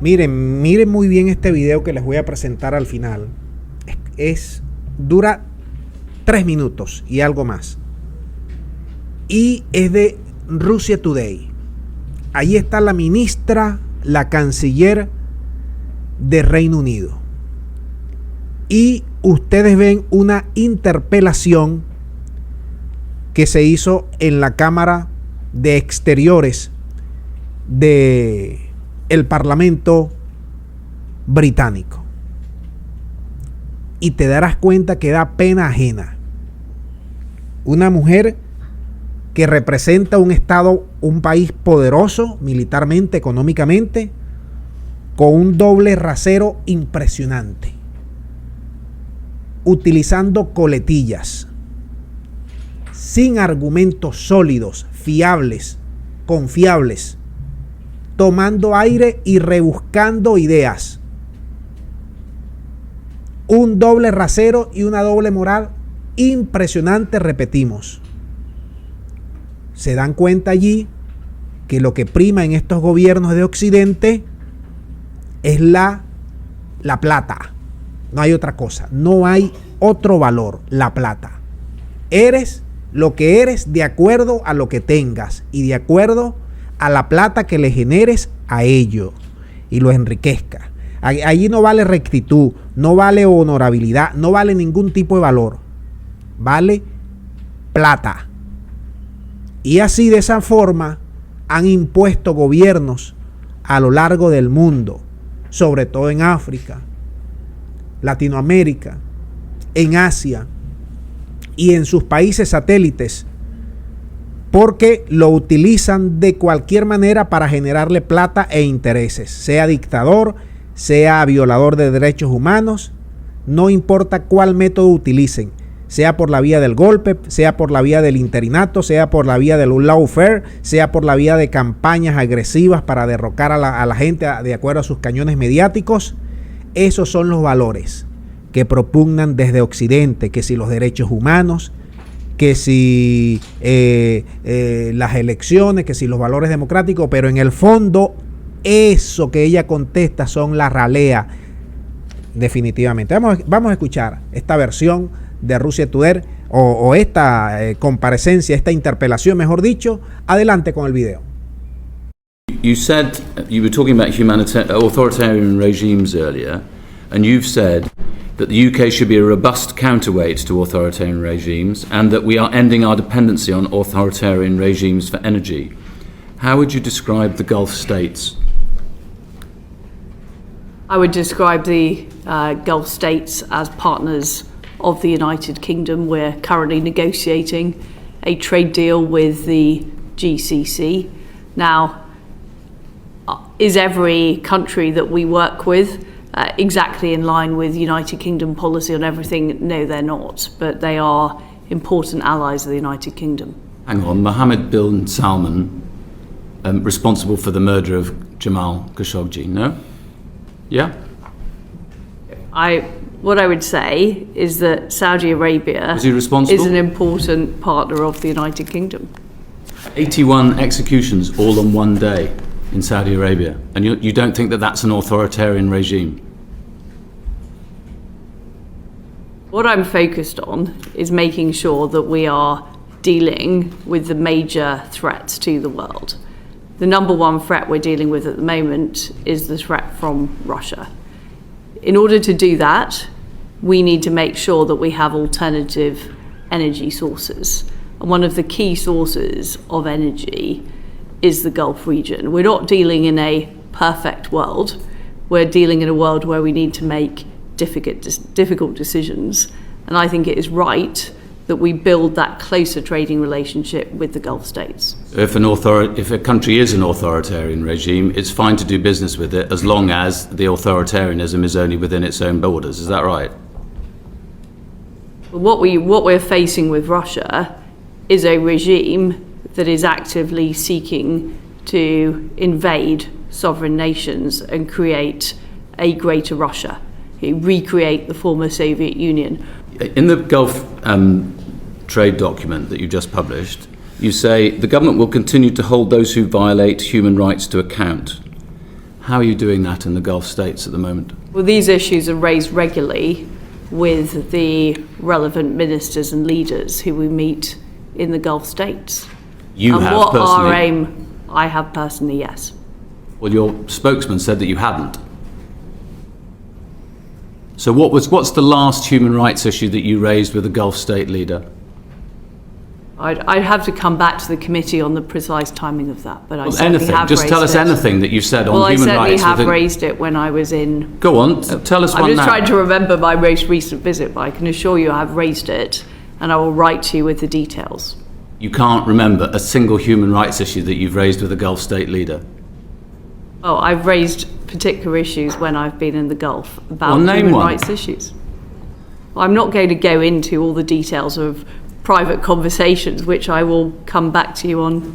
Miren muy bien este video que les voy a presentar al final. Dura 3 minutos y algo más. Y es de Russia Today. Ahí está la ministra, la canciller de Reino Unido. Y ustedes ven una interpelación que se hizo en la Cámara de Exteriores de el Parlamento británico. Y te darás cuenta que da pena ajena. Una mujer que representa un estado, un país poderoso militarmente, económicamente, con un doble rasero impresionante, utilizando coletillas, sin argumentos sólidos, fiables, confiables, tomando aire y rebuscando ideas. Un doble rasero y una doble moral impresionante, repetimos. Se dan cuenta allí que lo que prima en estos gobiernos de Occidente es la plata. No hay otra cosa, no hay otro valor, la plata. Eres lo que eres de acuerdo a lo que tengas y de acuerdo a la plata que le generes a ello y lo enriquezca. Allí no vale rectitud, no vale honorabilidad, no vale ningún tipo de valor. Vale plata. Y así, de esa forma, han impuesto gobiernos a lo largo del mundo, sobre todo en África, Latinoamérica, en Asia y en sus países satélites, porque lo utilizan de cualquier manera para generarle plata e intereses, sea dictador, sea violador de derechos humanos, no importa cuál método utilicen, sea por la vía del golpe, sea por la vía del interinato, sea por la vía del lawfare, sea por la vía de campañas agresivas para derrocar a la gente de acuerdo a sus cañones mediáticos. Esos son los valores que propugnan desde Occidente, que si los derechos humanos, que si las elecciones, que si los valores democráticos, pero en el fondo eso que ella contesta son la ralea, definitivamente. Vamos a escuchar esta versión de Russia Today o esta comparecencia, esta interpelación, mejor dicho. Adelante con el video. You said you were talking about authoritarian regimes earlier, and you've said that the UK should be a robust counterweight to authoritarian regimes and that we are ending our dependency on authoritarian regimes for energy. How would you describe the Gulf states? I would describe the Gulf states as partners of the United Kingdom. We're currently negotiating a trade deal with the GCC. Now, is every country that we work with exactly in line with United Kingdom policy on everything? No, they're not, but they are important allies of the United Kingdom. Hang on, Mohammed bin Salman, responsible for the murder of Jamal Khashoggi, no? Yeah? What I would say is that Saudi Arabia is an important partner of the United Kingdom. 81 executions all on one day in Saudi Arabia, and you don't think that that's an authoritarian regime? What I'm focused on is making sure that we are dealing with the major threats to the world. The number one threat we're dealing with at the moment is the threat from Russia. In order to do that, we need to make sure that we have alternative energy sources. And one of the key sources of energy is the Gulf region. We're not dealing in a perfect world. We're dealing in a world where we need to make difficult decisions. And I think it is right that we build that closer trading relationship with the Gulf states. If a country is an authoritarian regime, it's fine to do business with it as long as the authoritarianism is only within its own borders. Is that right? What we're facing with Russia is a regime that is actively seeking to invade sovereign nations and create a greater Russia, recreate the former Soviet Union. In the Gulf trade document that you just published, you say the government will continue to hold those who violate human rights to account. How are you doing that in the Gulf states at the moment? Well, these issues are raised regularly with the relevant ministers and leaders who we meet in the Gulf states. You and have what personally? our aim, I have personally, yes. Well, your spokesman said that you hadn't. So what's the last human rights issue that you raised with a Gulf state leader? I'd have to come back to the committee on the precise timing of that, but I certainly Anything. have Just raised tell us it. anything that you've said on Well, human I certainly rights. have raised it when I was in... Go on, tell us I'm one just now. trying to remember my most recent visit, but I can assure you I have raised it, and I will write to you with the details. You can't remember a single human rights issue that you've raised with a Gulf state leader? Oh, I've raised particular issues when I've been in the Gulf about Well, name human one. rights issues. Well, I'm not going to go into all the details of private conversations, which I will come back to you on